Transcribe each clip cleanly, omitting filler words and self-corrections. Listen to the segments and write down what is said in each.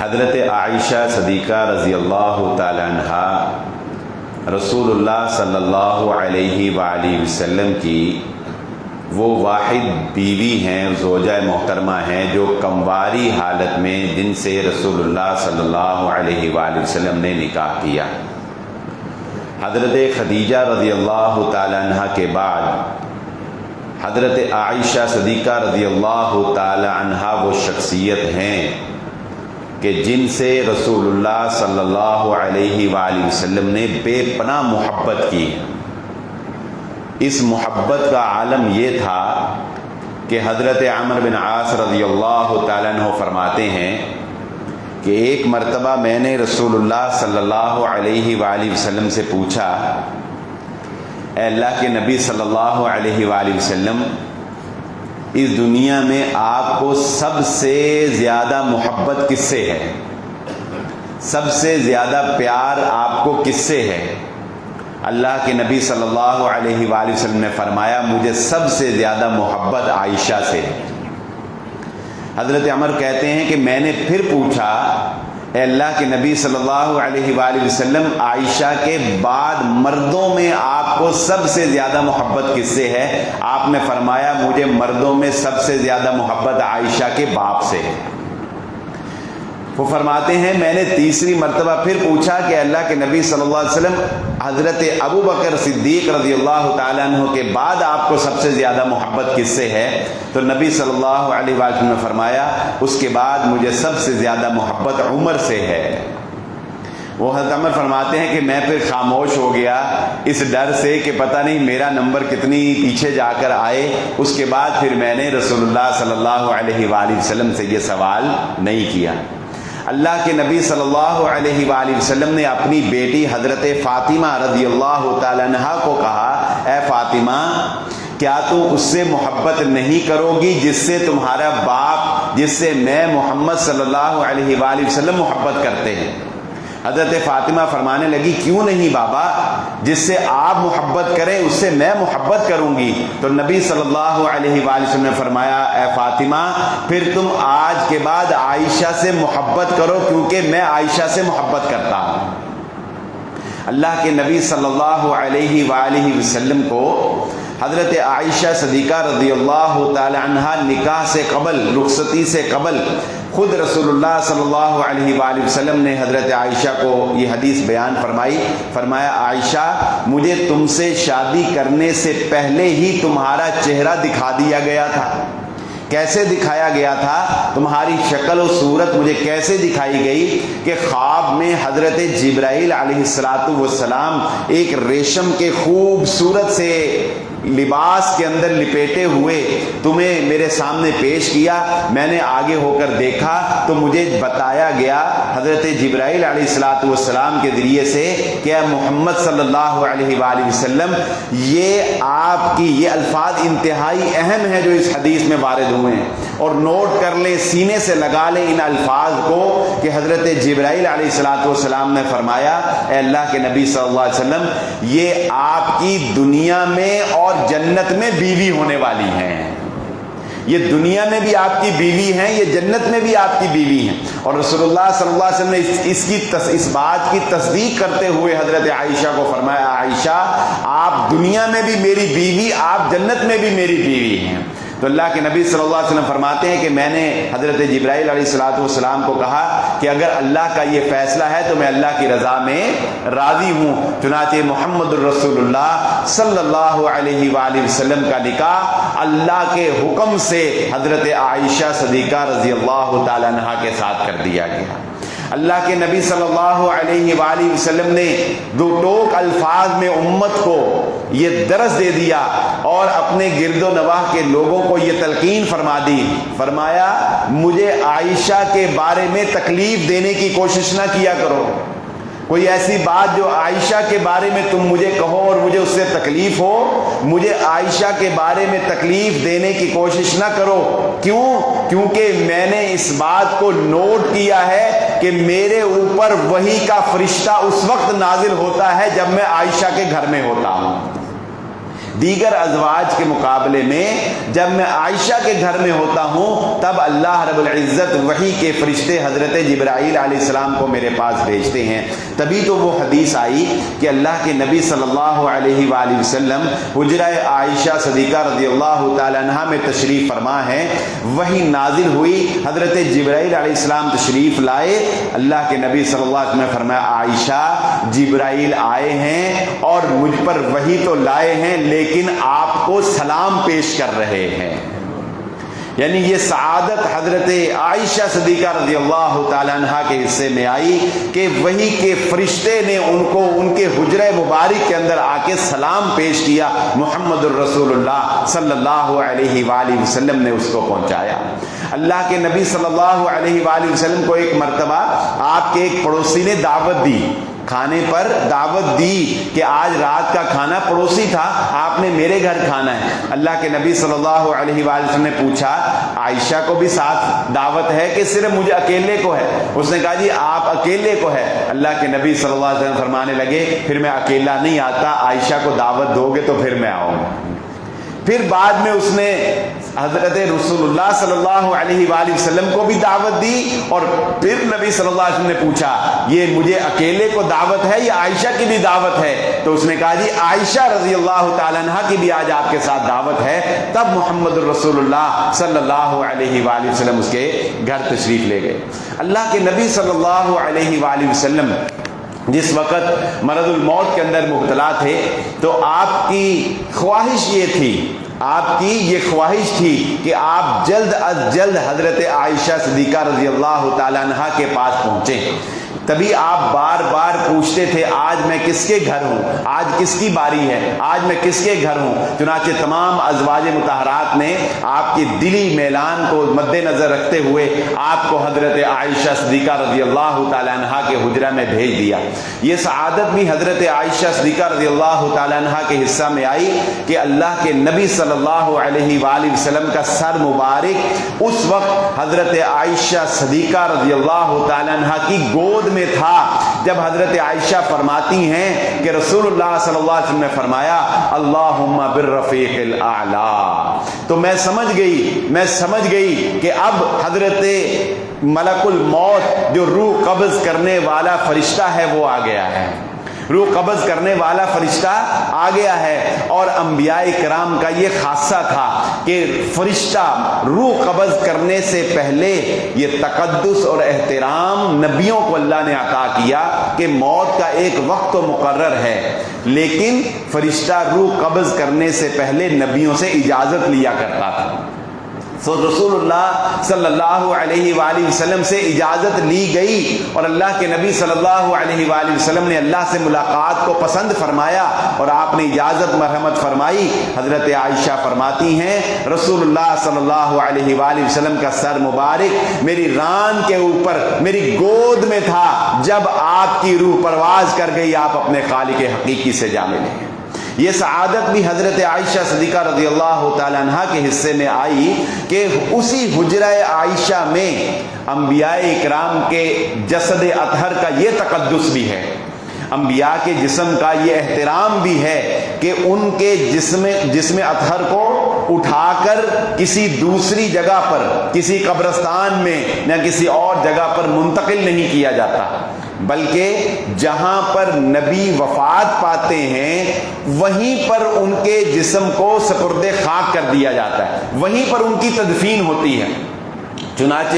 حضرت عائشہ صدیقہ رضی اللہ تعالی عنہا رسول اللہ صلی اللہ علیہ وآلہ وسلم کی وہ واحد بیوی ہیں، زوجہ محترمہ ہیں جو کمواری حالت میں جن سے رسول اللہ صلی اللہ علیہ وآلہ وسلم نے نکاح کیا۔ حضرت خدیجہ رضی اللہ تعالی عنہ کے بعد حضرت عائشہ صدیقہ رضی اللہ تعالی عنہ وہ شخصیت ہیں کہ جن سے رسول اللہ صلی اللہ علیہ وآلہ وسلم نے بے پناہ محبت کی۔ اس محبت کا عالم یہ تھا کہ حضرت عمرو بن عاص رضی اللہ تعالیٰ عنہ فرماتے ہیں کہ ایک مرتبہ میں نے رسول اللہ صلی اللہ علیہ وآلہ وسلم سے پوچھا، اے اللہ کے نبی صلی اللہ علیہ وآلہ وسلم، اس دنیا میں آپ کو سب سے زیادہ محبت کس سے ہے؟ سب سے زیادہ پیار آپ کو کس سے ہے؟ اللہ کے نبی صلی اللہ علیہ وآلہ وسلم نے فرمایا، مجھے سب سے زیادہ محبت عائشہ سے ہے۔ حضرت عمر کہتے ہیں کہ میں نے پھر پوچھا، اے اللہ کے نبی صلی اللہ علیہ وآلہ وسلم، عائشہ کے بعد مردوں میں آپ کو سب سے زیادہ محبت کس سے ہے؟ آپ نے فرمایا، مجھے مردوں میں سب سے زیادہ محبت عائشہ کے باپ سے ہے۔ وہ فرماتے ہیں میں نے تیسری مرتبہ پھر پوچھا کہ اللہ کے نبی صلی اللہ علیہ وسلم، حضرت ابو بکر صدیق رضی اللہ تعالیٰ عنہ کے بعد آپ کو سب سے زیادہ محبت کس سے ہے؟ تو نبی صلی اللہ علیہ وسلم نے فرمایا، اس کے بعد مجھے سب سے زیادہ محبت عمر سے ہے۔ وہ حضرت عمر فرماتے ہیں کہ میں پھر خاموش ہو گیا اس ڈر سے کہ پتہ نہیں میرا نمبر کتنی پیچھے جا کر آئے۔ اس کے بعد پھر میں نے رسول اللہ صلی اللہ علیہ وآلہ وسلم سے یہ سوال نہیں کیا۔ اللہ کے نبی صلی اللہ علیہ وآلہ وسلم نے اپنی بیٹی حضرت فاطمہ رضی اللہ تعالی عنہا کو کہا، اے فاطمہ، کیا تم اس سے محبت نہیں کرو گی جس سے تمہارا باپ، جس سے میں محمد صلی اللہ علیہ وآلہ وسلم محبت کرتے ہیں؟ حضرت فاطمہ فرمانے لگی، کیوں نہیں بابا، جس سے آپ محبت کریں اس سے میں محبت کروں گی۔ تو نبی صلی اللہ علیہ وآلہ وسلم نے فرمایا، اے فاطمہ، پھر تم آج کے بعد عائشہ سے محبت کرو کیونکہ میں عائشہ سے محبت کرتا ہوں۔ اللہ کے نبی صلی اللہ علیہ وآلہ وسلم کو حضرت عائشہ صدیقہ رضی اللہ تعالی عنہا نکاح سے قبل، رخصتی سے قبل، خود رسول اللہ صلی اللہ علیہ وآلہ وسلم نے حضرت عائشہ کو یہ حدیث بیان فرمائی، فرمایا، عائشہ، مجھے تم سے شادی کرنے سے پہلے ہی تمہارا چہرہ دکھا دیا گیا تھا۔ کیسے دکھایا گیا تھا؟ تمہاری شکل و صورت مجھے کیسے دکھائی گئی کہ خواب میں حضرت جبرائیل علیہ السلام ایک ریشم کے خوبصورت سے لباس کے اندر لپیٹے ہوئے تمہیں میرے سامنے پیش کیا۔ میں نے آگے ہو کر دیکھا تو مجھے بتایا گیا حضرت جبرائیل علیہ السلام کے ذریعے سے کہ اے محمد صلی اللہ علیہ وآلہ وسلم، یہ آپ کی یہ الفاظ انتہائی اہم ہیں جو اس حدیث میں وارد ہوئے ہیں، اور نوٹ کر لیں، سینے سے لگا لیں ان الفاظ کو کہ حضرت جبرائیل علیہ السلام نے فرمایا، اے اللہ کے نبی صلی اللہ علیہ وسلم، یہ آپ کی دنیا میں اور جنت میں بیوی ہونے والی ہیں۔ یہ دنیا میں بھی آپ کی بیوی ہیں، یہ جنت میں بھی آپ کی بیوی ہیں۔ اور رسول اللہ صلی اللہ علیہ وسلم نے اس بات کی تصدیق کرتے ہوئے حضرت عائشہ کو فرمایا، عائشہ، آپ دنیا میں بھی میری بیوی، آپ جنت میں بھی میری بیوی ہیں۔ تو اللہ کے نبی صلی اللہ علیہ وسلم فرماتے ہیں کہ میں نے حضرت جبرائیل علیہ السلام کو کہا کہ اگر اللہ کا یہ فیصلہ ہے تو میں اللہ کی رضا میں راضی ہوں۔ چنانچہ محمد الرسول اللہ صلی اللہ علیہ وآلہ وسلم کا نکاح اللہ کے حکم سے حضرت عائشہ صدیقہ رضی اللہ تعالی عنہا کے ساتھ کر دیا گیا۔ اللہ کے نبی صلی اللہ علیہ وآلہ وسلم نے دو ٹوک الفاظ میں امت کو یہ درس دے دیا اور اپنے گرد و نواح کے لوگوں کو یہ تلقین فرما دی، فرمایا، مجھے عائشہ کے بارے میں تکلیف دینے کی کوشش نہ کیا کرو۔ کوئی ایسی بات جو عائشہ کے بارے میں تم مجھے کہو اور مجھے اس سے تکلیف ہو، مجھے عائشہ کے بارے میں تکلیف دینے کی کوشش نہ کرو۔ کیوں؟ کیونکہ میں نے اس بات کو نوٹ کیا ہے کہ میرے اوپر وحی کا فرشتہ اس وقت نازل ہوتا ہے جب میں عائشہ کے گھر میں ہوتا ہوں۔ دیگر ازواج کے مقابلے میں جب میں عائشہ کے گھر میں ہوتا ہوں تب اللہ رب العزت وحی کے فرشتے حضرت جبرائیل علیہ السلام کو میرے پاس بھیجتے ہیں۔ تبھی تو وہ حدیث آئی کہ اللہ کے نبی صلی اللہ علیہ وآلہ وسلم حجرہ عائشہ صدیقہ رضی اللہ تعالی عنہا میں تشریف فرما ہے، وحی نازل ہوئی، حضرت جبرائیل علیہ السلام تشریف لائے، اللہ کے نبی صلی اللہ علیہ وسلم نے فرمایا عائشہ جبرائیل آئے ہیں اور مجھ پر وحی تو لائے ہیں لیکن آپ کو سلام پیش کر رہے ہیں۔ یعنی یہ سعادت حضرت عائشہ صدیقہ رضی اللہ تعالی عنہ کے حصے میں آئی کہ وحی کے فرشتے نے ان کو ان کے حجرہ مبارک کے اندر آ کے سلام پیش کیا، محمد الرسول اللہ صلی اللہ علیہ وآلہ وسلم نے اس کو پہنچایا۔ اللہ کے نبی صلی اللہ علیہ وآلہ وسلم کو ایک مرتبہ آپ کے ایک پڑوسی نے دعوت دی، کھانے پر دعوت دی کہ آج رات کا کھانا پڑوسی تھا، آپ نے میرے گھر کھانا ہے۔ اللہ کے نبی صلی اللہ علیہ وآلہ وسلم نے پوچھا عائشہ کو بھی ساتھ دعوت ہے کہ صرف مجھے اکیلے کو ہے؟ اس نے کہا جی آپ اکیلے کو ہے۔ اللہ کے نبی صلی اللہ علیہ وسلم فرمانے لگے پھر میں اکیلا نہیں آتا، عائشہ کو دعوت دو گے تو پھر میں آؤں گا۔ پھر بعد میں اس نے حضرت رسول اللہ صلی اللہ علیہ وآلہ وسلم کو بھی دعوت دی اور پھر نبی صلی اللہ علیہ وسلم نے پوچھا یہ مجھے اکیلے کو دعوت ہے یا عائشہ کی بھی دعوت ہے؟ تو اس نے کہا جی عائشہ رضی اللہ تعالیٰ عنہ کی بھی آج آپ کے ساتھ دعوت ہے۔ تب محمد الرسول اللہ صلی اللہ علیہ وآلہ وسلم اس کے گھر تشریف لے گئے۔ اللہ کے نبی صلی اللہ علیہ وآلہ وسلم جس وقت مرض الموت کے اندر مبتلا تھے تو آپ کی خواہش یہ تھی، آپ کی یہ خواہش تھی کہ آپ جلد از جلد حضرت عائشہ صدیقہ رضی اللہ تعالیٰ عنہ کے پاس پہنچیں۔ تبھی آپ بار بار پوچھتے تھے آج میں کس کے گھر ہوں، آج کس کی باری ہے، آج میں کس کے گھر ہوں۔ چنانچہ تمام ازواج مطہرات نے آپ کے دلی میلان کو مد نظر رکھتے ہوئے آپ کو حضرت عائشہ صدیقہ رضی اللہ تعالیٰ عنہ کے حجرہ میں بھیج دیا۔ یہ سعادت بھی حضرت عائشہ صدیقہ رضی اللہ تعالیٰ عنہ کے حصہ میں آئی کہ اللہ کے نبی صلی اللہ علیہ وآلہ وسلم کا سر مبارک اس وقت حضرت عائشہ صدیقہ رضی اللہ تعالیٰ عنہ کی گود میں تھا جب حضرت عائشہ فرماتی ہیں کہ رسول اللہ صلی اللہ علیہ وسلم نے فرمایا اللہم بالرفیق الاعلی۔ تو میں سمجھ گئی کہ اب حضرت ملک الموت جو روح قبض کرنے والا فرشتہ ہے وہ آ گیا ہے، روح قبض کرنے والا فرشتہ آ گیا ہے۔ اور انبیاء کرام کا یہ خاصہ تھا کہ فرشتہ روح قبض کرنے سے پہلے یہ تقدس اور احترام نبیوں کو اللہ نے عطا کیا کہ موت کا ایک وقت تو مقرر ہے لیکن فرشتہ روح قبض کرنے سے پہلے نبیوں سے اجازت لیا کرتا تھا۔ تو رسول اللہ صلی اللہ علیہ وآلہ وسلم سے اجازت لی گئی اور اللہ کے نبی صلی اللہ علیہ وآلہ وسلم نے اللہ سے ملاقات کو پسند فرمایا اور آپ نے اجازت مرحمت فرمائی۔ حضرت عائشہ فرماتی ہیں رسول اللہ صلی اللہ علیہ وآلہ وسلم کا سر مبارک میری ران کے اوپر میری گود میں تھا جب آپ کی روح پرواز کر گئی، آپ اپنے خالق حقیقی سے جا ملے۔ یہ سعادت بھی حضرت عائشہ صدیقہ رضی اللہ تعالی عنہ کے حصے میں آئی کہ اسی حجرہ عائشہ میں انبیاء اکرام کے جسد اطہر کا یہ تقدس بھی ہے، انبیاء کے جسم کا یہ احترام بھی ہے کہ ان کے جسم اطہر کو اٹھا کر کسی دوسری جگہ پر، کسی قبرستان میں یا کسی اور جگہ پر منتقل نہیں کیا جاتا، بلکہ جہاں پر نبی وفات پاتے ہیں وہیں پر ان کے جسم کو سپرد خاک کر دیا جاتا ہے، وہیں پر ان کی تدفین ہوتی ہے۔ چنانچہ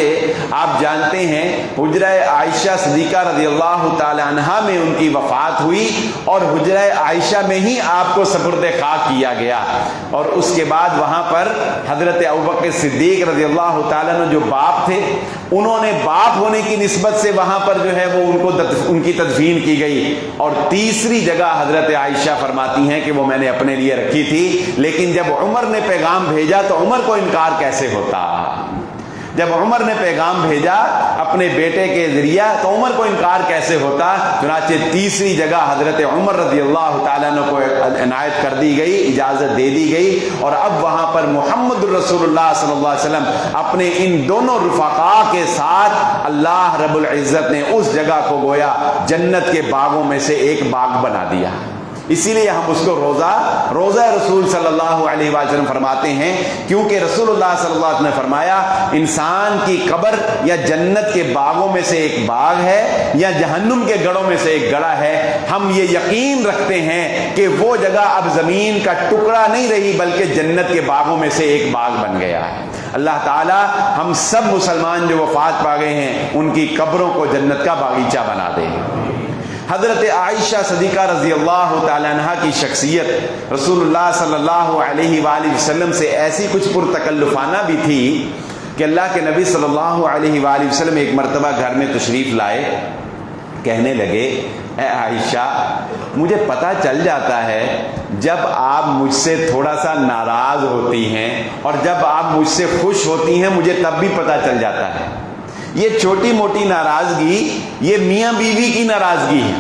آپ جانتے ہیں حجرہ عائشہ صدیقہ رضی اللہ تعالی عنہا میں ان کی وفات ہوئی اور حجرہ عائشہ میں ہی آپ کو سپرد خاک کیا گیا، اور اس کے بعد وہاں پر حضرت ابوبکر صدیق رضی اللہ تعالیٰ عنہ جو باپ تھے انہوں نے باپ ہونے کی نسبت سے وہاں پر جو ہے وہ ان کی تدفین کی گئی۔ اور تیسری جگہ حضرت عائشہ فرماتی ہیں کہ وہ میں نے اپنے لیے رکھی تھی، لیکن جب عمر نے پیغام بھیجا تو عمر کو انکار کیسے ہوتا؟ جب عمر نے پیغام بھیجا اپنے بیٹے کے ذریعہ تو عمر کو انکار کیسے ہوتا؟ چنانچہ تیسری جگہ حضرت عمر رضی اللہ تعالیٰ عنہ کو عنایت کر دی گئی، اجازت دے دی گئی، اور اب وہاں پر محمد رسول اللہ صلی اللہ علیہ وسلم اپنے ان دونوں رفقاء کے ساتھ اللہ رب العزت نے اس جگہ کو گویا جنت کے باغوں میں سے ایک باغ بنا دیا۔ اسی لیے ہم اس کو روزہ رسول صلی اللہ علیہ وسلم فرماتے ہیں، کیونکہ رسول اللہ صلی اللہ علیہ وسلم نے فرمایا انسان کی قبر یا جنت کے باغوں میں سے ایک باغ ہے یا جہنم کے گڑھوں میں سے ایک گڑھا ہے۔ ہم یہ یقین رکھتے ہیں کہ وہ جگہ اب زمین کا ٹکڑا نہیں رہی بلکہ جنت کے باغوں میں سے ایک باغ بن گیا ہے۔ اللہ تعالی ہم سب مسلمان جو وفات پا گئے ہیں ان کی قبروں کو جنت کا باغیچہ بنا دے۔ حضرت عائشہ صدیقہ رضی اللہ تعالیٰ عنہ کی شخصیت رسول اللہ صلی اللہ علیہ وآلہ وسلم سے ایسی کچھ پرتکلفانہ بھی تھی کہ اللہ کے نبی صلی اللہ علیہ وآلہ وسلم ایک مرتبہ گھر میں تشریف لائے، کہنے لگے اے عائشہ مجھے پتہ چل جاتا ہے جب آپ مجھ سے تھوڑا سا ناراض ہوتی ہیں اور جب آپ مجھ سے خوش ہوتی ہیں مجھے تب بھی پتہ چل جاتا ہے۔ یہ چھوٹی موٹی ناراضگی یہ میاں بیوی کی ناراضگی ہے،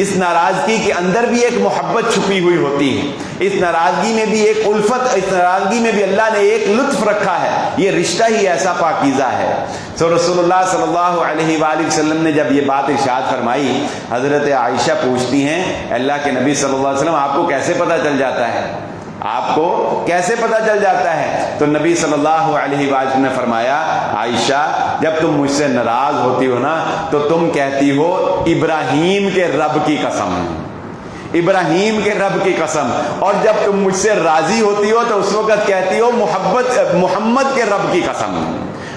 اس ناراضگی کے اندر بھی ایک محبت چھپی ہوئی ہوتی ہے، اس ناراضگی میں بھی ایک الفت، اس ناراضگی میں بھی اللہ نے ایک لطف رکھا ہے، یہ رشتہ ہی ایسا پاکیزہ ہے۔ تو رسول اللہ صلی اللہ علیہ وآلہ وسلم نے جب یہ بات ارشاد فرمائی، حضرت عائشہ پوچھتی ہیں اللہ کے نبی صلی اللہ علیہ وسلم آپ کو کیسے پتہ چل جاتا ہے، آپ کو کیسے پتہ چل جاتا ہے؟ تو نبی صلی اللہ علیہ وسلم نے فرمایا عائشہ جب تم مجھ سے ناراض ہوتی ہو نا تو تم کہتی ہو ابراہیم کے رب کی قسم، ابراہیم کے رب کی قسم، اور جب تم مجھ سے راضی ہوتی ہو تو اس وقت کہتی ہو محمد کے رب کی قسم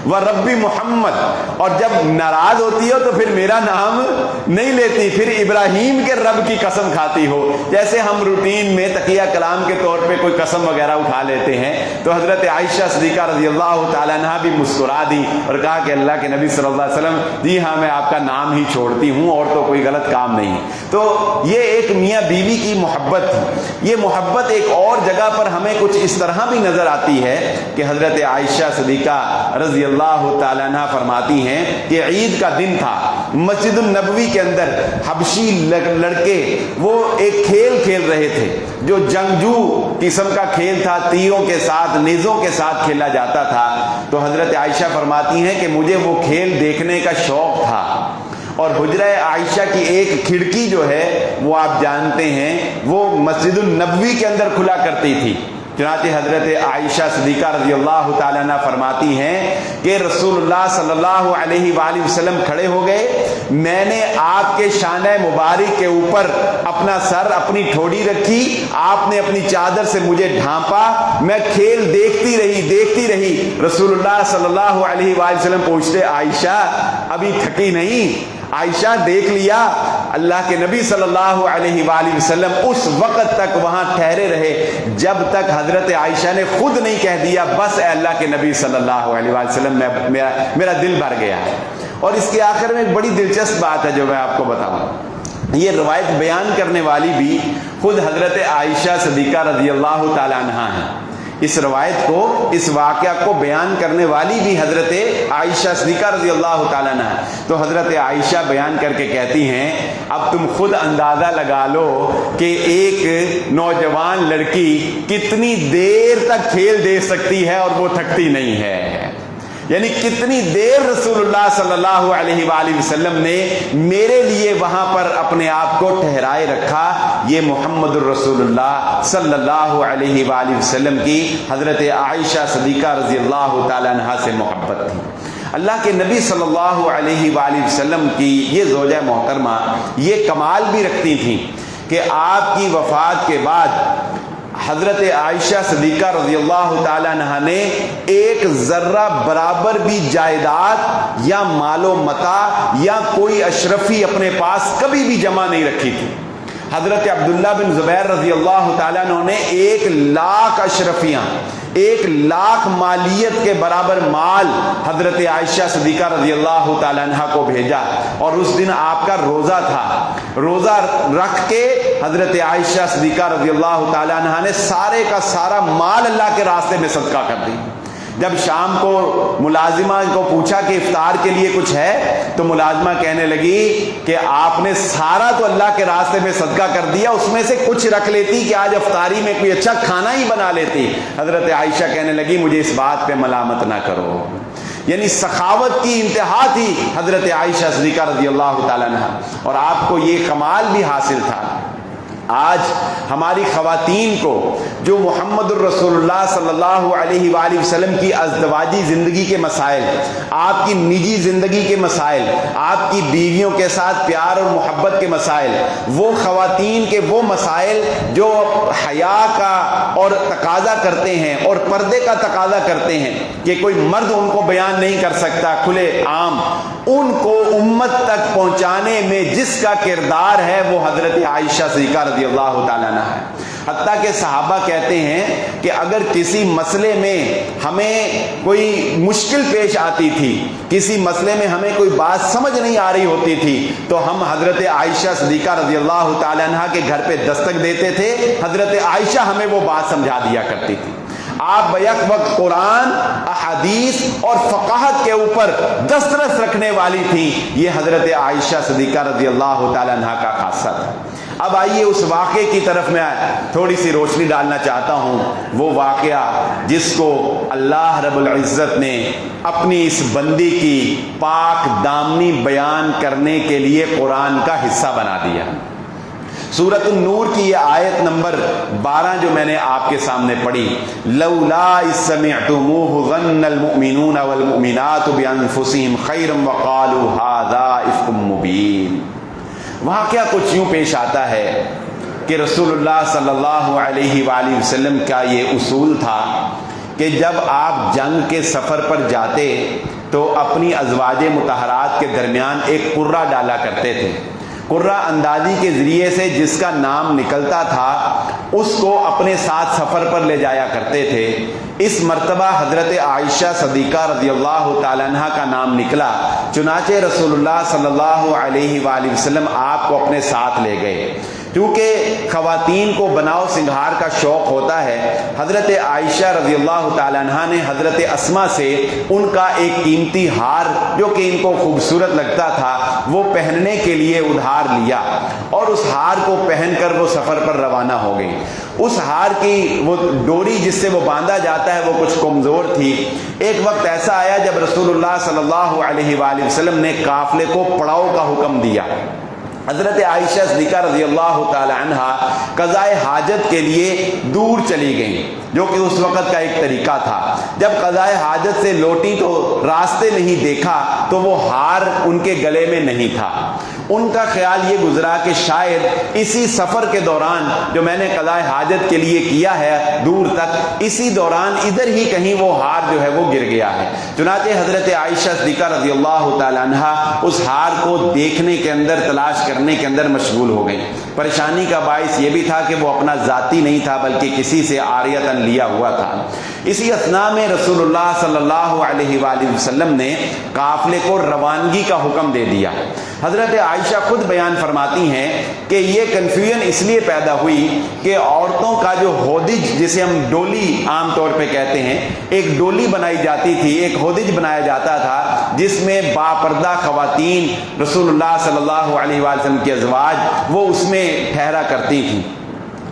وربی محمد، اور جب ناراض ہوتی ہو تو پھر میرا نام نہیں لیتی، پھر ابراہیم کے رب کی قسم کھاتی ہو۔ جیسے ہم روٹین میں تقیہ کلام کے طور پہ کوئی قسم وغیرہ اٹھا لیتے ہیں، تو حضرت عائشہ صدیقہ رضی اللہ تعالیٰ عنہ بھی مسکرا دی اور کہا کہ اللہ کے نبی صلی اللہ علیہ وسلم جی ہاں میں آپ کا نام ہی چھوڑتی ہوں اور تو کوئی غلط کام نہیں۔ تو یہ ایک میاں بیوی کی محبت تھی۔ یہ محبت ایک اور جگہ پر ہمیں کچھ اس طرح بھی نظر آتی ہے کہ حضرت عائشہ صدیقہ رضی اللہ تعالیٰ عنہ فرماتی ہیں کہ عید کا دن تھا، مسجد النبوی کے اندر حبشی لڑکے وہ ایک کھیل کھیل رہے تھے جو جنگجو قسم کا کھیل تھا، تیروں کے ساتھ نیزوں کے ساتھ کھیلا جاتا تھا۔ تو حضرت عائشہ فرماتی ہیں کہ مجھے وہ کھیل دیکھنے کا شوق تھا، اور حجرہ عائشہ کی ایک کھڑکی جو ہے وہ آپ جانتے ہیں وہ مسجد النبوی کے اندر کھلا کرتی تھی۔ چنانچہ حضرت عائشہ صدیقہ رضی اللہ تعالیٰ عنہ فرماتی ہیں کہ رسول اللہ صلی اللہ علیہ وآلہ وسلم کھڑے ہو گئے، میں نے آپ کے شانہ مبارک کے اوپر اپنا سر، اپنی ٹھوڑی رکھی، آپ نے اپنی چادر سے مجھے ڈھانپا، میں کھیل دیکھتی رہی۔ رسول اللہ صلی اللہ علیہ وآلہ وسلم پوچھتے عائشہ ابھی تھکی نہیں؟ عائشہ دیکھ لیا۔ اللہ کے نبی صلی اللہ علیہ وآلہ وسلم اس وقت تک وہاں ٹھہرے رہے جب تک حضرت عائشہ نے خود نہیں کہہ دیا بس اے اللہ کے نبی صلی اللہ علیہ وآلہ وسلم میرا دل بھر گیا۔ اور اس کے آخر میں ایک بڑی دلچسپ بات ہے جو میں آپ کو بتاؤں، یہ روایت بیان کرنے والی بھی خود حضرت عائشہ صدیقہ رضی اللہ تعالیٰ عنہا ہیں۔ اس روایت کو، اس واقعہ کو بیان کرنے والی بھی حضرت عائشہ صدیقہ رضی اللہ تعالیٰ عنہ ہے۔ تو حضرت عائشہ بیان کر کے کہتی ہیں اب تم خود اندازہ لگا لو کہ ایک نوجوان لڑکی کتنی دیر تک کھیل دیکھ سکتی ہے اور وہ تھکتی نہیں ہے، یعنی کتنی دیر رسول اللہ صلی اللہ علیہ وآلہ وسلم نے میرے لیے وہاں پر اپنے آپ کو ٹھہرائے رکھا۔ یہ محمد الرسول اللہ صلی اللہ علیہ وآلہ وسلم کی حضرت عائشہ صدیقہ رضی اللہ تعالیٰ عنہا سے محبت تھی۔ اللہ کے نبی صلی اللہ علیہ وآلہ وسلم کی یہ زوجہ محترمہ یہ کمال بھی رکھتی تھیں کہ آپ کی وفات کے بعد حضرت عائشہ صدیقہ رضی اللہ تعالیٰ عنہ نے ایک ذرہ برابر بھی جائیداد یا مال و متاع یا کوئی اشرفی اپنے پاس کبھی بھی جمع نہیں رکھی تھی۔ حضرت عبداللہ بن زبیر رضی اللہ تعالیٰ عنہ نے 1,00,000 اشرفیاں، 1,00,000 مالیت کے برابر مال حضرت عائشہ صدیقہ رضی اللہ تعالیٰ عنہ کو بھیجا، اور اس دن آپ کا روزہ تھا۔ روزہ رکھ کے حضرت عائشہ صدیقہ رضی اللہ تعالیٰ عنہ نے سارے کا سارا مال اللہ کے راستے میں صدقہ کر دی۔ جب شام کو ملازمہ کو پوچھا کہ افطار کے لیے کچھ ہے تو ملازمہ کہنے لگی کہ آپ نے سارا تو اللہ کے راستے میں صدقہ کر دیا، اس میں سے کچھ رکھ لیتی کہ آج افطاری میں کوئی اچھا کھانا ہی بنا لیتی۔ حضرت عائشہ کہنے لگی مجھے اس بات پہ ملامت نہ کرو، یعنی سخاوت کی انتہا تھی حضرت عائشہ صدیقہ رضی اللہ تعالیٰ عنہ، اور آپ کو یہ کمال بھی حاصل تھا آج ہماری خواتین کو جو محمد الرسول اللہ صلی اللہ علیہ وآلہ وسلم کی ازدواجی زندگی کے مسائل، آپ کی نجی زندگی کے مسائل، آپ کی بیویوں کے ساتھ پیار اور محبت کے مسائل، وہ خواتین کے وہ مسائل جو حیا کا اور تقاضا کرتے ہیں اور پردے کا تقاضا کرتے ہیں کہ کوئی مرد ان کو بیان نہیں کر سکتا کھلے عام، ان کو امت تک پہنچانے میں جس کا کردار ہے وہ حضرت عائشہ صدیقہ رضی اللہ تعالیٰ عنہ ہے۔ حتیٰ کہ صحابہ کہتے ہیں کہ اگر کسی مسئلے میں ہمیں کوئی مشکل پیش آتی تھی، کسی مسئلے میں ہمیں کوئی بات سمجھ نہیں آ رہی ہوتی تھی، تو ہم حضرت عائشہ صدیقہ رضی اللہ تعالیٰ عنہ کے گھر پہ دستک دیتے تھے، حضرت عائشہ ہمیں وہ بات سمجھا دیا کرتی تھی۔ آپ بیک وقت قرآن، احادیث اور فقاہت کے اوپر دسترس رکھنے والی تھیں، یہ حضرت عائشہ صدیقہ رضی اللہ تعالیٰ عنہ کا خاصہ تھا۔ اب آئیے اس واقعے کی طرف میں تھوڑی سی روشنی ڈالنا چاہتا ہوں، وہ واقعہ جس کو اللہ رب العزت نے اپنی اس بندی کی پاک دامنی بیان کرنے کے لیے قرآن کا حصہ بنا دیا۔ سورۃ النور کی یہ آیت نمبر 12 جو میں نے آپ کے سامنے پڑھی، لولا اذ سمعتموہ ظن المؤمنون والمؤمنات بانفسہم خیرا وقالوا ھذا افک مبین۔ وہاں کیا کچھ یوں پیش آتا ہے کہ رسول اللہ صلی اللہ علیہ وآلہ وسلم کا یہ اصول تھا کہ جب آپ جنگ کے سفر پر جاتے تو اپنی ازواج مطہرات کے درمیان ایک قرہ ڈالا کرتے تھے۔ قرہ اندازی کے ذریعے سے جس کا نام نکلتا تھا اس کو اپنے ساتھ سفر پر لے جایا کرتے تھے۔ اس مرتبہ حضرت عائشہ صدیقہ رضی اللہ تعالیٰ عنہ کا نام نکلا، چنانچہ رسول اللہ صلی اللہ علیہ وآلہ وسلم آپ کو اپنے ساتھ لے گئے۔ کیونکہ خواتین کو بناؤ سنگھار کا شوق ہوتا ہے، حضرت عائشہ رضی اللہ تعالیٰ عنہ نے حضرت اسما سے ان کا ایک قیمتی ہار جو کہ ان کو خوبصورت لگتا تھا وہ پہننے کے لیے ادھار لیا، اور اس ہار کو پہن کر وہ سفر پر روانہ ہو گئی۔ اس ہار کی وہ ڈوری جس سے وہ باندھا جاتا ہے وہ کچھ کمزور تھی۔ ایک وقت ایسا آیا جب رسول اللہ صلی اللہ علیہ وآلہ وسلم نے قافلے کو پڑاؤ کا حکم دیا۔ حضرت عائشہ صدیقہ رضی اللہ تعالی عنہ قضائے حاجت کے لیے دور چلی گئیں، جو کہ اس وقت کا ایک طریقہ تھا۔ جب قضائے حاجت سے لوٹی تو راستے نہیں دیکھا تو وہ ہار ان کے گلے میں نہیں تھا۔ ان کا خیال یہ گزرا کہ شاید اسی سفر کے دوران جو میں نے قضائے حاجت کے لیے کیا ہے دور تک، اسی دوران ادھر ہی کہیں وہ ہار جو ہے وہ گر گیا ہے۔ چنانچہ حضرت عائشہ صدیقہ رضی اللہ تعالی عنہ اس ہار کو دیکھنے کے اندر، تلاش کرنے کے اندر مشغول ہو گئی۔ پریشانی کا باعث یہ بھی تھا کہ وہ اپنا ذاتی نہیں تھا بلکہ کسی سے عاریتاً لیا ہوا تھا۔ اسی اثناء میں رسول اللہ صلی اللہ علیہ وآلہ وسلم نے قافلے کو روانگی کا حکم دے دیا۔ حضرت عائشہ خود بیان فرماتی ہیں کہ یہ کنفیوژن اس لیے پیدا ہوئی کہ عورتوں کا جو ہودج جسے ہم ڈولی عام طور پہ کہتے ہیں، ایک ڈولی بنائی جاتی تھی، ایک ہودج بنایا جاتا تھا جس میں باپردہ خواتین رسول اللہ صلی اللہ علیہ وآلہ وسلم کی ازواج وہ اس میں ٹھہرا کرتی تھیں۔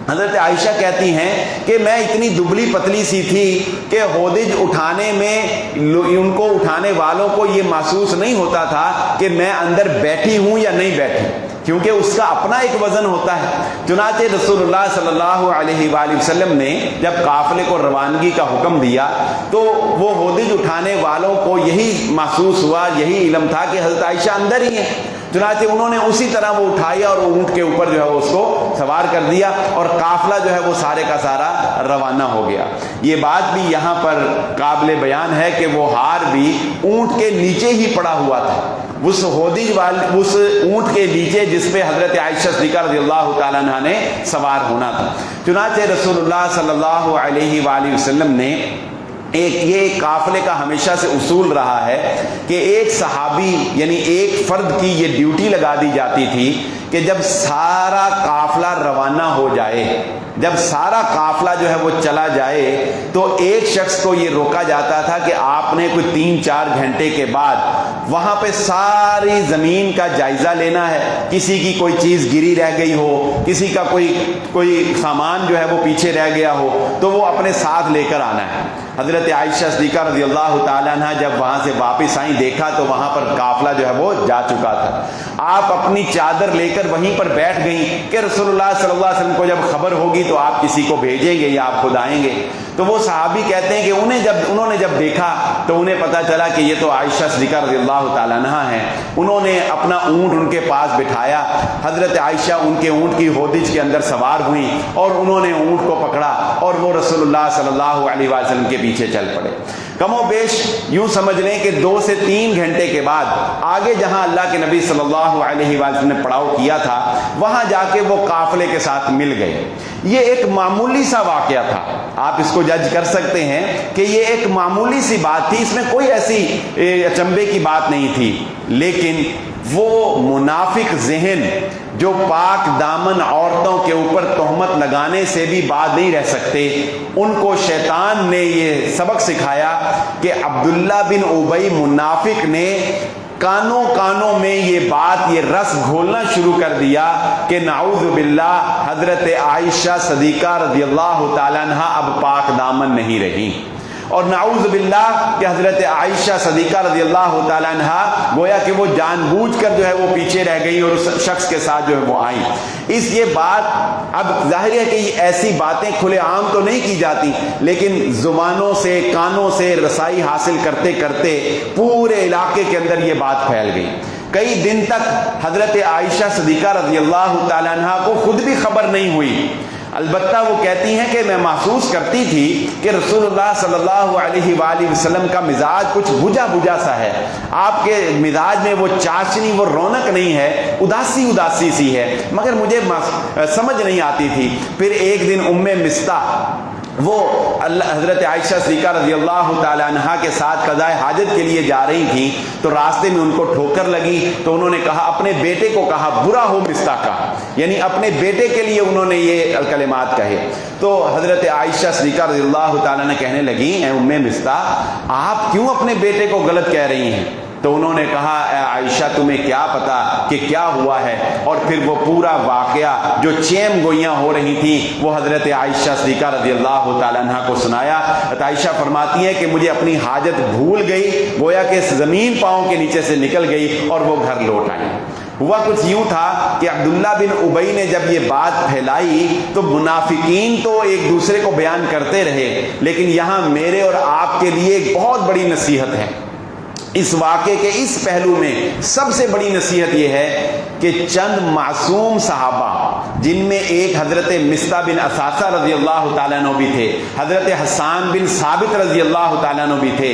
حضرت عائشہ کہتی ہیں کہ میں اتنی دبلی پتلی سی تھی کہ ہودج اٹھانے میں ان کو اٹھانے والوں کو یہ محسوس نہیں ہوتا تھا کہ میں اندر بیٹھی ہوں یا نہیں بیٹھی، کیونکہ اس کا اپنا ایک وزن ہوتا ہے۔ چنانچہ رسول اللہ صلی اللہ علیہ وآلہ وسلم نے جب قافلے کو روانگی کا حکم دیا تو وہ ہودج اٹھانے والوں کو یہی محسوس ہوا، یہی علم تھا کہ حضرت عائشہ اندر ہی ہیں۔ چنانچہ انہوں نے اسی طرح وہ اٹھایا اور اونٹ کے اوپر جو ہے اس کو سوار کر دیا اور قافلہ جو ہے وہ سارے کا سارا روانہ ہو گیا۔ یہ بات بھی یہاں پر قابل بیان ہے کہ وہ ہار بھی اونٹ کے نیچے ہی پڑا ہوا تھا، اس ہودج والے اس اونٹ کے نیچے جس پہ حضرت عائشہ صدیقہ رضی اللہ تعالیٰ عنہ نے سوار ہونا تھا۔ چنانچہ رسول اللہ صلی اللہ علیہ وآلہ وسلم نے یہ قافلے کا ہمیشہ سے اصول رہا ہے کہ ایک صحابی یعنی ایک فرد کی یہ ڈیوٹی لگا دی جاتی تھی کہ جب سارا قافلہ روانہ ہو جائے، جب سارا قافلہ جو ہے وہ چلا جائے تو ایک شخص کو یہ روکا جاتا تھا کہ آپ نے کوئی 3-4 گھنٹے کے بعد وہاں پہ ساری زمین کا جائزہ لینا ہے، کسی کی کوئی چیز گری رہ گئی ہو، کسی کا کوئی سامان جو ہے وہ پیچھے رہ گیا ہو تو وہ اپنے ساتھ لے کر آنا ہے۔ حضرت عائشہ صدیقہ رضی اللہ تعالیٰ عنہ جب وہاں سے واپس آئیں، دیکھا تو وہاں پر قافلہ جو ہے وہ جا چکا تھا۔ آپ اپنی چادر لے کر وہیں پر بیٹھ گئیں کہ رسول اللہ صلی اللہ علیہ وسلم کو جب خبر ہوگی تو آپ کسی کو بھیجیں گے یا آپ خود آئیں گے؟ تو وہ صحابی کہتے ہیں کہ انہوں نے جب دیکھا تو انہیں پتا چلا کہ یہ تو عائشہ صدیقہ رضی اللہ تعالیٰ عنہ ہیں۔ انہوں نے اپنا اونٹ ان کے پاس بٹھایا، حضرت عائشہ ان کے اونٹ کی ہودج کے اندر سوار ہوئیں اور انہوں نے اونٹ کو پکڑا اور وہ رسول اللہ صلی اللہ علیہ وسلم کے پیچھے چل پڑے۔ کم و بیش یوں سمجھ لیں کہ 2 سے 3 گھنٹے کے بعد آگے جہاں اللہ کے نبی صلی اللہ علیہ وسلم نے پڑاؤ کیا تھا وہاں جا کے وہ قافلے کے ساتھ مل گئے۔ یہ ایک معمولی سا واقعہ تھا، آپ اس کو جج کر سکتے ہیں کہ یہ ایک معمولی سی بات تھی، اس میں کوئی ایسی اچنبے کی بات نہیں تھی، لیکن وہ منافق ذہن جو پاک دامن عورتوں کے اوپر تہمت لگانے سے بھی باز نہیں رہ سکتے، ان کو شیطان نے یہ سبق سکھایا کہ عبداللہ بن ابی منافق نے کانوں میں یہ بات، یہ رس گھولنا شروع کر دیا کہ نعوذ باللہ حضرت عائشہ صدیقہ رضی اللہ تعالیٰ عنہ اب پاک دامن نہیں رہی، اور نعوذ باللہ کہ حضرت عائشہ صدیقہ رضی اللہ تعالیٰ عنہ گویا کہ وہ جان بوجھ کر جو ہے وہ پیچھے رہ گئی اور اس شخص کے ساتھ جو ہے وہ آئیں۔ یہ بات اب ظاہر ہے کہ ایسی باتیں کھلے عام تو نہیں کی جاتی، لیکن زبانوں سے کانوں سے رسائی حاصل کرتے کرتے پورے علاقے کے اندر یہ بات پھیل گئی۔ کئی دن تک حضرت عائشہ صدیقہ رضی اللہ تعالیٰ عنہ کو خود بھی خبر نہیں ہوئی، البتہ وہ کہتی ہیں کہ میں محسوس کرتی تھی کہ رسول اللہ صلی اللہ علیہ وآلہ وسلم کا مزاج کچھ بجھا سا ہے، آپ کے مزاج میں وہ چاشنی، وہ رونق نہیں ہے، اداسی سی ہے، مگر مجھے سمجھ نہیں آتی تھی۔ پھر ایک دن ام مصطح وہ حضرت عائشہ صدیقہ رضی اللہ تعالیٰ عنہ کے ساتھ قضاء حاجت کے لیے جا رہی تھیں تو راستے میں ان کو ٹھوکر لگی، تو انہوں نے کہا، اپنے بیٹے کو کہا، برا ہو مصطح کا، یعنی اپنے بیٹے کے لیے انہوں نے یہ کلمات کہے۔ تو حضرت عائشہ صدیقہ رضی اللہ تعالیٰ عنہ کہنے لگی، اے ام مصطح آپ کیوں اپنے بیٹے کو غلط کہہ رہی ہیں؟ تو انہوں نے کہا، اے عائشہ تمہیں کیا پتا کہ کیا ہوا ہے؟ اور پھر وہ پورا واقعہ جو چیم گوئیاں ہو رہی تھیں وہ حضرت عائشہ صدیقہ رضی اللہ تعالیٰ عنہ کو سنایا۔ عائشہ فرماتی ہیں کہ مجھے اپنی حاجت بھول گئی، گویا کہ زمین پاؤں کے نیچے سے نکل گئی اور وہ گھر لوٹ آئی۔ ہوا کچھ یوں تھا کہ عبداللہ بن ابی نے جب یہ بات پھیلائی تو منافقین تو ایک دوسرے کو بیان کرتے رہے، لیکن یہاں میرے اور آپ کے لیے ایک بہت بڑی نصیحت ہے۔ اس واقعے کے اس پہلو میں سب سے بڑی نصیحت یہ ہے کہ چند معصوم صحابہ، جن میں ایک حضرت مصطح بن اثاثہ رضی اللہ تعالیٰ عنہ بھی تھے، حضرت حسان بن ثابت رضی اللہ تعالیٰ عنہ بھی تھے،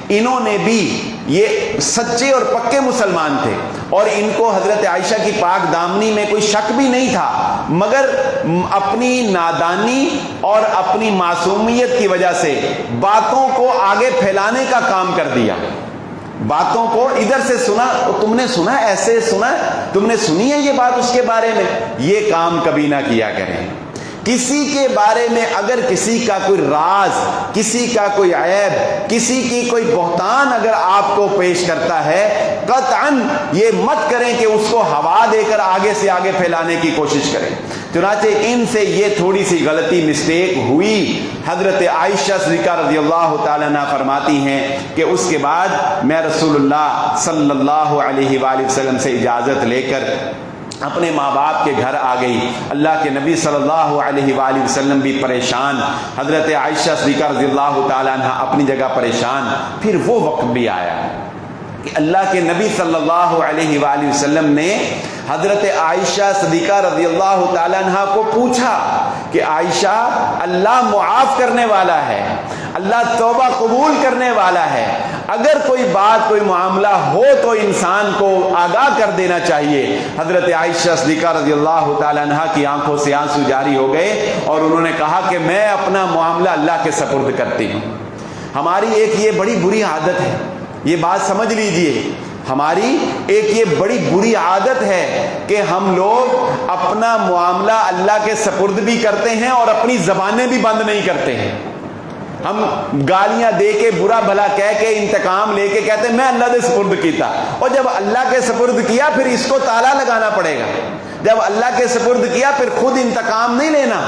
انہوں نے بھی یہ سچے اور پکے مسلمان تھے اور ان کو حضرت عائشہ کی پاک دامنی میں کوئی شک بھی نہیں تھا، مگر اپنی نادانی اور اپنی معصومیت کی وجہ سے باتوں کو آگے پھیلانے کا کام کر دیا۔ باتوں کو ادھر سے سنا، تم نے سنا، ایسے سنا، تم نے سنی ہے یہ بات اس کے بارے میں، یہ کام کبھی نہ کیا کریں۔ کسی کے بارے میں اگر کسی کا کوئی راز، کسی کا کوئی عیب، کسی کی کوئی بہتان اگر آپ کو پیش کرتا ہے، قطعاً یہ مت کریں کہ اس کو ہوا دے کر آگے سے آگے پھیلانے کی کوشش کریں۔ چنانچہ ان سے یہ تھوڑی سی غلطی مسٹیک ہوئی۔ حضرت عائشہ صدیقہ رضی اللہ تعالیٰ عنہ فرماتی ہیں کہ اس کے بعد میں رسول اللہ صلی اللہ علیہ وآلہ وسلم سے اجازت لے کر اپنے ماں باپ کے گھر آ گئی۔ اللہ کے نبی صلی اللہ علیہ وآلہ وسلم بھی پریشان، حضرت عائشہ صدیقہ رضی اللہ تعالیٰ عنہ اپنی جگہ پریشان۔ پھر وہ وقت بھی آیا کہ اللہ کے نبی صلی اللہ علیہ وآلہ وسلم نے حضرت عائشہ صدیقہ رضی اللہ تعالیٰ عنہ کو پوچھا کہ عائشہ، اللہ معاف کرنے والا ہے، اللہ توبہ قبول کرنے والا ہے، اگر کوئی بات، کوئی معاملہ ہو تو انسان کو آگاہ کر دینا چاہیے۔ حضرت عائشہ صدیقہ رضی اللہ تعالیٰ عنہ کی آنکھوں سے آنسو جاری ہو گئے اور انہوں نے کہا کہ میں اپنا معاملہ اللہ کے سپرد کرتی ہوں۔ ہماری ایک یہ بڑی بری عادت ہے، یہ بات سمجھ لیجئے، ہماری ایک یہ بڑی بری عادت ہے کہ ہم لوگ اپنا معاملہ اللہ کے سپرد بھی کرتے ہیں اور اپنی زبانیں بھی بند نہیں کرتے ہیں۔ ہم گالیاں دے کے برا بھلا کہہ کے انتقام لے کے کہتے ہیں میں اللہ دے سپرد کیتا، اور جب اللہ کے سپرد کیا پھر اس کو تالا لگانا پڑے گا۔ جب اللہ کے سپرد کیا پھر خود انتقام نہیں لینا،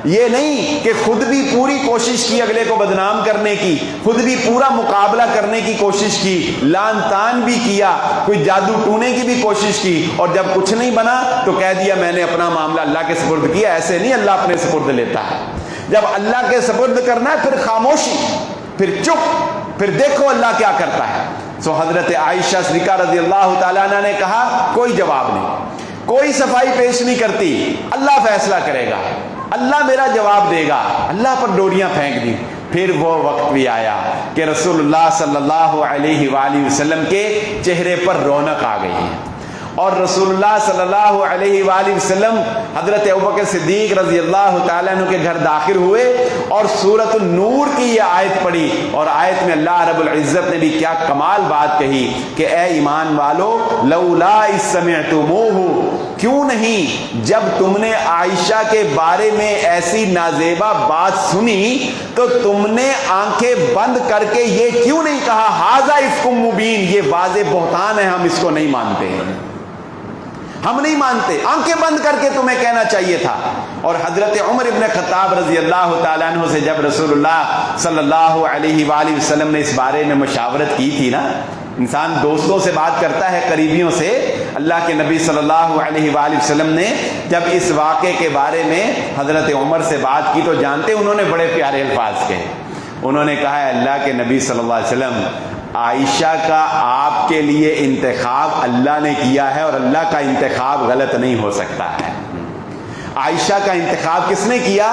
یہ نہیں کہ خود بھی پوری کوشش کی اگلے کو بدنام کرنے کی، خود بھی پورا مقابلہ کرنے کی کوشش کی، لان تان بھی کیا، کوئی جادو ٹونے کی بھی کوشش کی، اور جب کچھ نہیں بنا تو کہہ دیا میں نے اپنا معاملہ اللہ کے سپرد کیا۔ ایسے نہیں اللہ اپنے سپرد لیتا ہے۔ جب اللہ کے سپرد کرنا ہے پھر خاموشی، پھر چپ، پھر دیکھو اللہ کیا کرتا ہے۔ سو حضرت عائشہ صدیقہ رضی اللہ تعالیٰ عنہ نے کہا کوئی جواب نہیں، کوئی صفائی پیش نہیں کرتی، اللہ فیصلہ کرے گا، اللہ میرا جواب دے گا۔ اللہ پر ڈوریاں پھینک دی۔ پھر وہ وقت بھی آیا کہ رسول اللہ صلی اللہ علیہ وآلہ وسلم کے چہرے پر رونق آ گئی ہے، اور رسول اللہ صلی اللہ علیہ وآلہ وسلم حضرت ابوبکر صدیق رضی اللہ تعالیٰ عنہ کے گھر داخل ہوئے اور سورۃ النور کی یہ آیت پڑھی، اور آیت میں اللہ رب العزت نے بھی کیا کمال بات کہی کہ اے ایمان والو لولا اذ سمعتموہ، کیوں نہیں جب تم نے عائشہ کے بارے میں ایسی نازیبہ بات سنی تو تم نے آنکھیں بند کر کے یہ کیوں نہیں کہا ھذا افک مبین، یہ واضح بہتان ہے، ہم اس کو نہیں مانتے، ہم نہیں مانتے، آنکھیں بند کر کے تمہیں کہنا چاہیے تھا۔ اور حضرت عمر ابن خطاب رضی اللہ تعالیٰ عنہ سے جب رسول اللہ صلی اللہ علیہ وآلہ وسلم نے اس بارے میں مشاورت کی تھی نا، انسان دوستوں سے بات کرتا ہے، قریبیوں سے، اللہ کے نبی صلی اللہ علیہ وآلہ وسلم نے جب اس واقعے کے بارے میں حضرت عمر سے بات کی تو جانتے انہوں نے بڑے پیارے الفاظ کہے۔ انہوں نے کہا ہے اللہ کے نبی صلی اللہ علیہ وسلم، عائشہ کا آپ کے لیے انتخاب اللہ نے کیا ہے، اور اللہ کا انتخاب غلط نہیں ہو سکتا ہے۔ عائشہ کا انتخاب کس نے کیا؟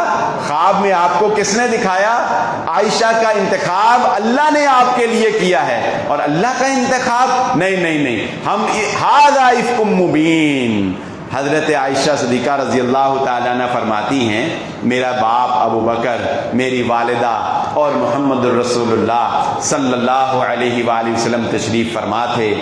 خواب میں آپ کو کس نے دکھایا؟ عائشہ کا انتخاب اللہ نے آپ کے لیے کیا ہے، اور اللہ کا انتخاب نہیں، ہم ھذا افک مبین۔ حضرت عائشہ صدیقہ رضی اللہ تعالیٰ عنہ فرماتی ہیں میرا باپ ابو بکر، میری والدہ اور محمد الرسول اللہ صلی اللہ علیہ وآلہ وسلم تشریف فرما تھے۔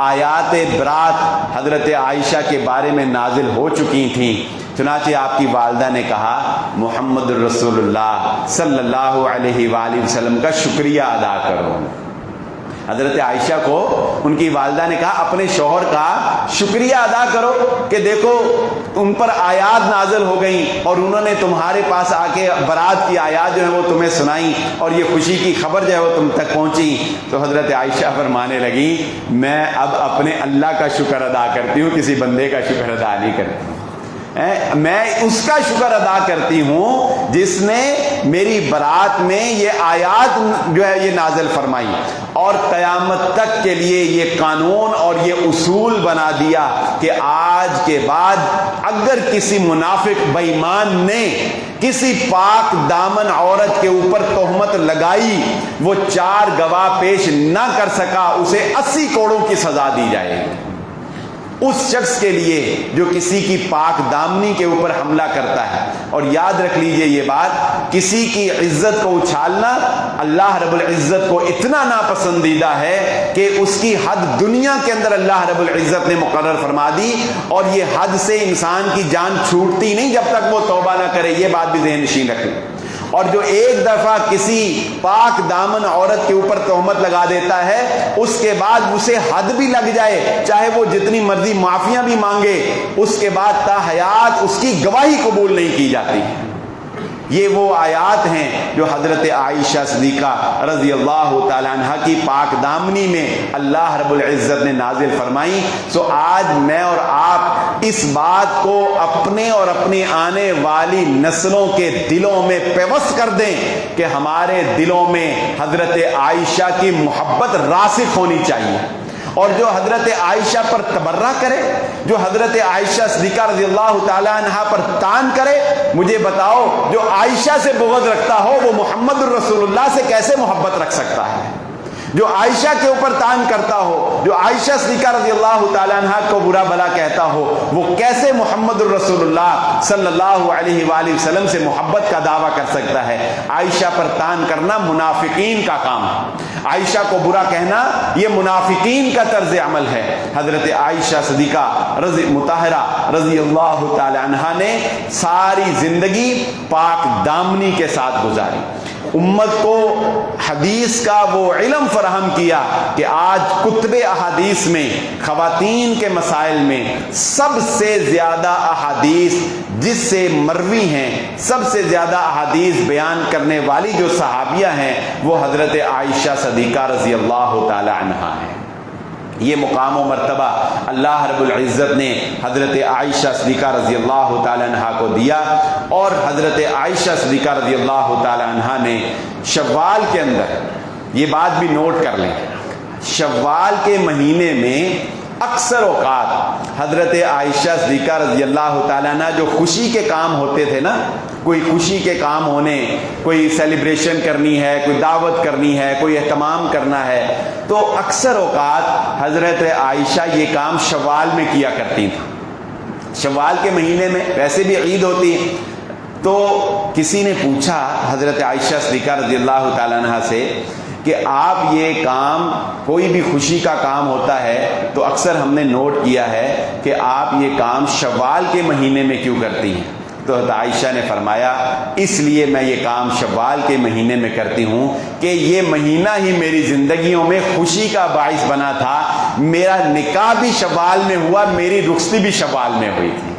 آیات برات حضرت عائشہ کے بارے میں نازل ہو چکی تھیں، چنانچہ آپ کی والدہ نے کہا محمد الرسول اللہ صلی اللہ علیہ وآلہ وسلم کا شکریہ ادا کرو۔ حضرت عائشہ کو ان کی والدہ نے کہا اپنے شوہر کا شکریہ ادا کرو کہ دیکھو ان پر آیات نازل ہو گئیں اور انہوں نے تمہارے پاس آ کے برات کی آیات جو ہیں وہ تمہیں سنائیں اور یہ خوشی کی خبر جو ہے وہ تم تک پہنچی۔ تو حضرت عائشہ فرمانے لگی میں اب اپنے اللہ کا شکر ادا کرتی ہوں، کسی بندے کا شکر ادا نہیں کرتی، میں اس کا شکر ادا کرتی ہوں جس نے میری برات میں یہ آیات جو ہے یہ نازل فرمائی اور قیامت تک کے لیے یہ قانون اور یہ اصول بنا دیا کہ آج کے بعد اگر کسی منافق بے ایمان نے کسی پاک دامن عورت کے اوپر تہمت لگائی، وہ 4 گواہ پیش نہ کر سکا، اسے 80 کوڑوں کی سزا دی جائے گی۔ اس شخص کے لیے جو کسی کی پاک دامنی کے اوپر حملہ کرتا ہے۔ اور یاد رکھ لیجئے یہ بات، کسی کی عزت کو اچھالنا اللہ رب العزت کو اتنا ناپسندیدہ ہے کہ اس کی حد دنیا کے اندر اللہ رب العزت نے مقرر فرما دی، اور یہ حد سے انسان کی جان چھوٹتی نہیں جب تک وہ توبہ نہ کرے، یہ بات بھی ذہن نشین رکھیں۔ اور جو ایک دفعہ کسی پاک دامن عورت کے اوپر تہمت لگا دیتا ہے، اس کے بعد اسے حد بھی لگ جائے، چاہے وہ جتنی مرضی معافیاں بھی مانگے، اس کے بعد تا حیات اس کی گواہی قبول نہیں کی جاتی۔ یہ وہ آیات ہیں جو حضرت عائشہ صدیقہ رضی اللہ تعالیٰ عنہ کی پاک دامنی میں اللہ رب العزت نے نازل فرمائی۔ سو آج میں اور آپ اس بات کو اپنے اور اپنی آنے والی نسلوں کے دلوں میں پیوست کر دیں کہ ہمارے دلوں میں حضرت عائشہ کی محبت راسخ ہونی چاہیے، اور جو حضرت عائشہ پر تبرہ کرے، جو حضرت عائشہ صدیقہ رضی اللہ تعالیٰ عنہ پر تان کرے، مجھے بتاؤ جو عائشہ سے بغض رکھتا ہو وہ محمد الرسول اللہ سے کیسے محبت رکھ سکتا ہے؟ جو عائشہ کے اوپر تان کرتا ہو، جو عائشہ صدیقہ رضی اللہ تعالیٰ عنہ کو برا بھلا کہتا ہو، وہ کیسے محمد الرسول اللہ صلی اللہ علیہ وآلہ وسلم سے محبت کا دعویٰ کر سکتا ہے؟ عائشہ پر تان کرنا منافقین کا کام ہے، عائشہ کو برا کہنا یہ منافقین کا طرز عمل ہے۔ حضرت عائشہ صدیقہ مطہرہ رضی اللہ تعالی عنہا نے ساری زندگی پاک دامنی کے ساتھ گزاری، امت کو حدیث کا وہ علم فراہم کیا کہ آج کتب احادیث میں خواتین کے مسائل میں سب سے زیادہ احادیث جس سے مروی ہیں، سب سے زیادہ احادیث بیان کرنے والی جو صحابیہ ہیں وہ حضرت عائشہ صدیقہ رضی اللہ تعالی عنہا ہیں۔ یہ مقام و مرتبہ اللہ رب العزت نے حضرت عائشہ صدیقہ رضی اللہ تعالی عنہا کو دیا، اور حضرت عائشہ صدیقہ رضی اللہ تعالی عنہا نے شوال کے اندر، یہ بات بھی نوٹ کر لیں، شوال کے مہینے میں اکثر اوقات حضرت عائشہ صدیقہ رضی اللہ تعالیٰ عنہ جو خوشی کے کام ہوتے تھے نا، کوئی خوشی کے کام ہونے، کوئی سیلیبریشن کرنی ہے، کوئی دعوت کرنی ہے، کوئی اہتمام کرنا ہے، تو اکثر اوقات حضرت عائشہ یہ کام شوال میں کیا کرتی تھیں۔ شوال کے مہینے میں ویسے بھی عید ہوتی ہے، تو کسی نے پوچھا حضرت عائشہ صدیقہ رضی اللہ تعالیٰ عنہ سے کہ آپ یہ کام، کوئی بھی خوشی کا کام ہوتا ہے تو اکثر ہم نے نوٹ کیا ہے کہ آپ یہ کام شوال کے مہینے میں کیوں کرتی ہیں؟ تو حضرت عائشہ نے فرمایا اس لیے میں یہ کام شوال کے مہینے میں کرتی ہوں کہ یہ مہینہ ہی میری زندگیوں میں خوشی کا باعث بنا تھا، میرا نکاح بھی شوال میں ہوا، میری رخصتی بھی شوال میں ہوئی تھی۔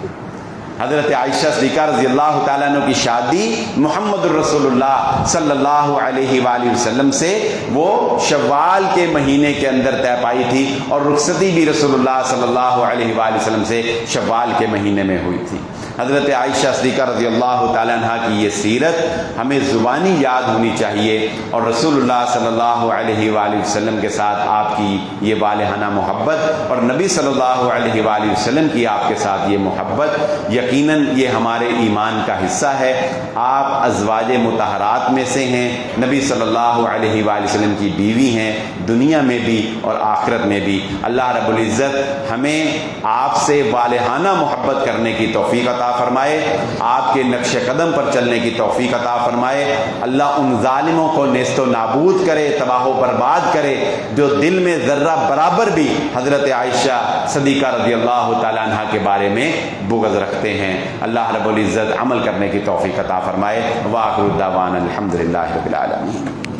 حضرت عائشہ صدیقہ رضی اللہ تعالیٰ عنہ کی شادی محمد الرسول اللہ صلی اللہ علیہ وآلہ وسلم سے وہ شوال کے مہینے کے اندر طے پائی تھی، اور رخصتی بھی رسول اللہ صلی اللہ علیہ وآلہ وسلم سے شوال کے مہینے میں ہوئی تھی۔ حضرت عائشہ صدیقہ رضی اللہ تعالیٰ عنہ کی یہ سیرت ہمیں زبانی یاد ہونی چاہیے، اور رسول اللہ صلی اللہ علیہ وآلہ وسلم کے ساتھ آپ کی یہ والہانہ محبت، اور نبی صلی اللہ علیہ وآلہ وسلم کی آپ کے ساتھ یہ محبت یقیناً یہ ہمارے ایمان کا حصہ ہے۔ آپ ازواج مطہرات میں سے ہیں، نبی صلی اللہ علیہ وآلہ وسلم کی بیوی ہیں، دنیا میں بھی اور آخرت میں بھی۔ اللہ رب العزت ہمیں آپ سے والہانہ محبت کرنے کی توفیق عطا فرمائے، آپ کے نقش قدم پر چلنے کی توفیق عطا فرمائے۔ اللہ ان ظالموں کو نیست و نابود کرے، تباہ و برباد کرے جو دل میں ذرہ برابر بھی حضرت عائشہ صدیقہ رضی اللہ تعالیٰ عنہ کے بارے میں بغض رکھتے ہیں۔ اللہ رب العزت عمل کرنے کی توفیق عطا فرمائے۔ وآخر دعوانا الحمدللہ رب العالمین۔